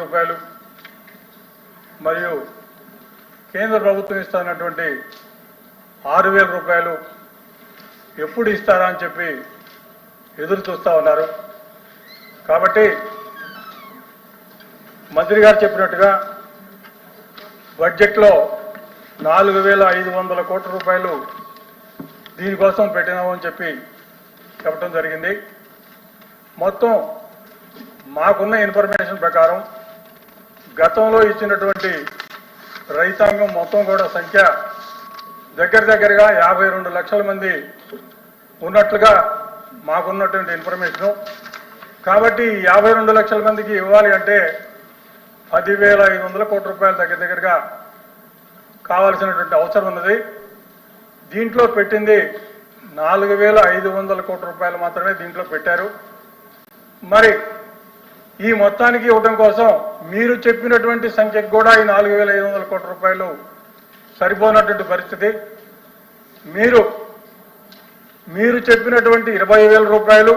రూపాయలు మరియు కేంద్ర ప్రభుత్వం ఇస్తున్నటువంటి 6,000 రూపాయలు ఎప్పుడు ఇస్తారా అని చెప్పి ఎదురు చూస్తా ఉన్నారు. కాబట్టి మంత్రి గారు చెప్పినట్టుగా బడ్జెట్లో 4,500 కోట్ల రూపాయలు దీనికోసం పెట్టినామని చెప్పి చెప్పడం జరిగింది. మొత్తం మాకున్న ఇన్ఫర్మేషన్ ప్రకారం గతంలో ఇచ్చినటువంటి రైతాంగం మొత్తం కూడా సంఖ్య దగ్గరగా 52 లక్షల మంది ఉన్నట్లుగా మాకున్నటువంటి ఇన్ఫర్మేషను. కాబట్టి 52 లక్షల మందికి ఇవ్వాలి అంటే 10,500 కోట్ల రూపాయలు దగ్గరగా కావాల్సినటువంటి అవసరం ఉన్నది. దీంట్లో పెట్టింది 4,500 కోట్ల రూపాయలు మాత్రమే దీంట్లో పెట్టారు. మరి ఈ మొత్తానికి ఇవ్వడం కోసం మీరు చెప్పినటువంటి సంఖ్యకు కూడా ఈ 4,500 కోట్ల రూపాయలు సరిపోనటువంటి పరిస్థితి. మీరు చెప్పినటువంటి 20,000 రూపాయలు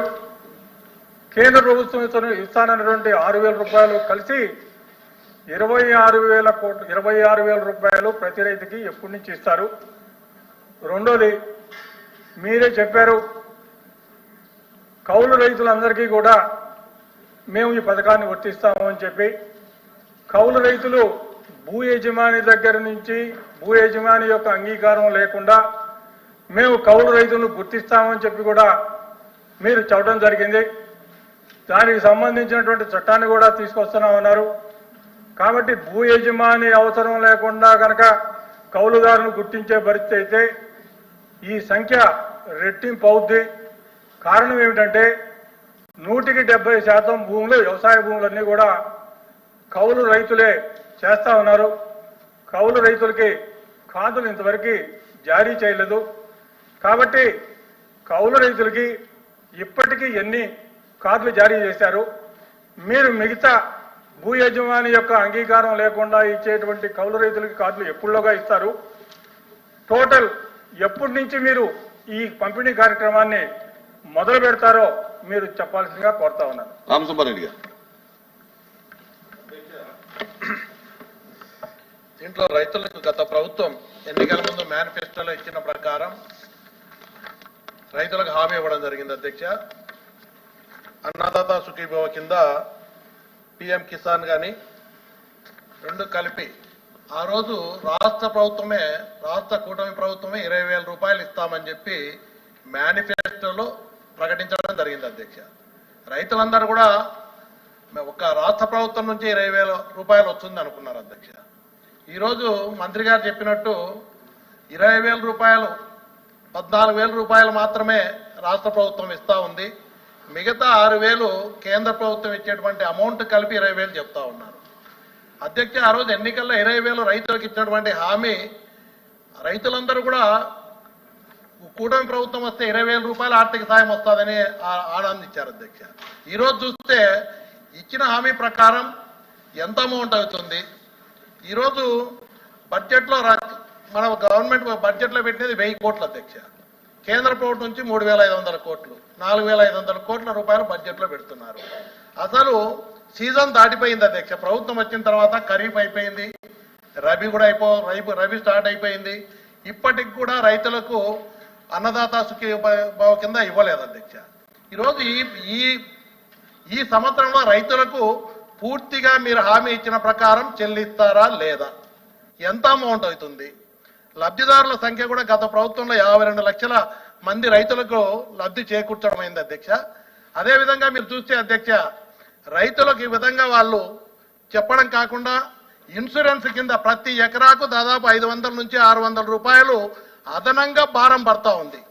కేంద్ర ప్రభుత్వం ఇస్తానన్నటువంటి 6,000 రూపాయలు కలిసి 26,000 రూపాయలు ప్రతి రైతుకి ఎప్పటి నుంచి ఇస్తారు? రెండోది, మీరే చెప్పారు కౌలు రైతులందరికీ కూడా మేము ఈ పథకాన్ని వర్తిస్తాము అని చెప్పి. కౌలు రైతులు భూ యజమాని దగ్గర నుంచి భూ యజమాని యొక్క అంగీకారం లేకుండా మేము కౌలు రైతులను గుర్తిస్తామని చెప్పి కూడా మీరు చెప్పడం జరిగింది. దానికి సంబంధించినటువంటి చట్టాన్ని కూడా తీసుకొస్తున్నామన్నారు. కాబట్టి భూ యజమాని అవసరం లేకుండా కనుక కౌలుదారును గుర్తించే పరిస్థితి అయితే ఈ సంఖ్య రెట్టింపు అవుద్ది. కారణం ఏమిటంటే 170% భూములు, వ్యవసాయ భూములన్నీ కూడా కౌలు రైతులే చేస్తా ఉన్నారు. కౌలు రైతులకి కార్డులు ఇంతవరకు జారీ చేయలేదు. కాబట్టి కౌలు రైతులకి ఇప్పటికీ ఎన్ని కార్డులు జారీ చేశారు? మీరు మిగతా భూ యజమాని యొక్క అంగీకారం లేకుండా ఇచ్చేటువంటి కౌలు రైతులకి కార్డులు ఎప్పుడులోగా ఇస్తారు? టోటల్ ఎప్పటి నుంచి మీరు ఈ పంపిణీ కార్యక్రమాన్ని మొదలు పెడతారో మీరు చెప్పాల్సిందిగా కోరుతా ఉన్నాను. రామసుబ్బారెడ్డి గారు. దీంట్లో రైతులకు గత ప్రభుత్వం ఎన్నికల ముందు మేనిఫెస్టోలో ఇచ్చిన ప్రకారం రైతులకు హామీ ఇవ్వడం జరిగింది అధ్యక్ష. అన్నదాత సుఖీభవ కింద పిఎం కిసాన్ కానీ రెండు కలిపి ఆ రోజు రాష్ట్ర కూటమి ప్రభుత్వమే 20,000 రూపాయలు ఇస్తామని చెప్పి మేనిఫెస్టోలో ప్రకటించడం జరిగింది అధ్యక్ష. రైతులందరూ కూడా ఒక రాష్ట్ర ప్రభుత్వం నుంచి 20,000 రూపాయలు వస్తుంది అనుకున్నారు అధ్యక్ష. ఈరోజు మంత్రి గారు చెప్పినట్టు 20,000 రూపాయలు 14,000 రూపాయలు మాత్రమే రాష్ట్ర ప్రభుత్వం ఇస్తా ఉంది. మిగతా 6,000 కేంద్ర ప్రభుత్వం ఇచ్చేటువంటి అమౌంట్ కలిపి 20,000 చెప్తా ఉన్నారు అధ్యక్ష. ఆ రోజు ఎన్నికల్లో 20,000 రైతులకు ఇచ్చినటువంటి హామీ రైతులందరూ కూడా కూటమి ప్రభుత్వం వస్తే 20,000 రూపాయల ఆర్థిక సాయం వస్తుందని ఆనందించారు అధ్యక్ష. ఈరోజు చూస్తే ఇచ్చిన హామీ ప్రకారం ఎంత అమౌంట్ అవుతుంది? ఈరోజు బడ్జెట్లో మన గవర్నమెంట్ బడ్జెట్లో పెట్టినది 1,000 కోట్లు అధ్యక్ష. కేంద్ర ప్రభుత్వం నుంచి 3,500 కోట్లు, 4,500 కోట్ల రూపాయలు బడ్జెట్లో పెడుతున్నారు. అసలు సీజన్ దాటిపోయింది అధ్యక్ష. ప్రభుత్వం వచ్చిన తర్వాత ఖరీఫ్ అయిపోయింది, రబీ కూడా రబీ స్టార్ట్ అయిపోయింది. ఇప్పటికి కూడా రైతులకు అన్నదాత సుఖీభవ కింద ఇవ్వలేదు అధ్యక్ష. ఈరోజు ఈ సంవత్సరంలో రైతులకు పూర్తిగా మీరు హామీ ఇచ్చిన ప్రకారం చెల్లిస్తారా లేదా? ఎంత అమౌంట్ అవుతుంది? లబ్ధిదారుల సంఖ్య కూడా గత ప్రభుత్వంలో 52 లక్షల మంది రైతులకు లబ్ధి చేకూర్చడం అయింది అధ్యక్ష. అదేవిధంగా మీరు చూస్తే అధ్యక్ష, రైతులకు ఈ విధంగా వాళ్ళు చెప్పడం కాకుండా ఇన్సూరెన్స్ కింద ప్రతి ఎకరాకు దాదాపు 500 నుంచి 600 రూపాయలు అదనంగా భారం పడతా ఉంది.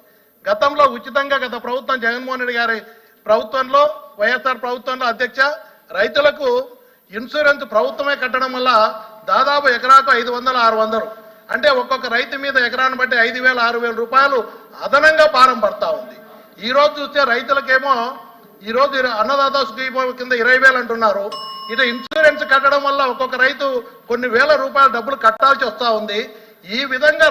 గతంలో ఉచితంగా గత ప్రభుత్వం జగన్మోహన్ రెడ్డి గారి ప్రభుత్వంలో, వైఎస్ఆర్ ప్రభుత్వంలో అధ్యక్ష, రైతులకు ఇన్సూరెన్స్ ప్రభుత్వమే కట్టడం వల్ల దాదాపు ఎకరాకు 500, 600 అంటే ఒక్కొక్క రైతు మీద ఎకరాన్ని బట్టి 5,000, 6,000 రూపాయలు అదనంగా భారం పడతా ఉంది. ఈ రోజు చూస్తే రైతులకేమో ఈరోజు అన్నదాత సుఖీభవ కింద 20,000 అంటున్నారు. ఇటు ఇన్సూరెన్స్ కట్టడం వల్ల ఒక్కొక్క రైతు కొన్ని వేల రూపాయల డబ్బులు కట్టాల్సి వస్తా ఉంది. ఈ విధంగా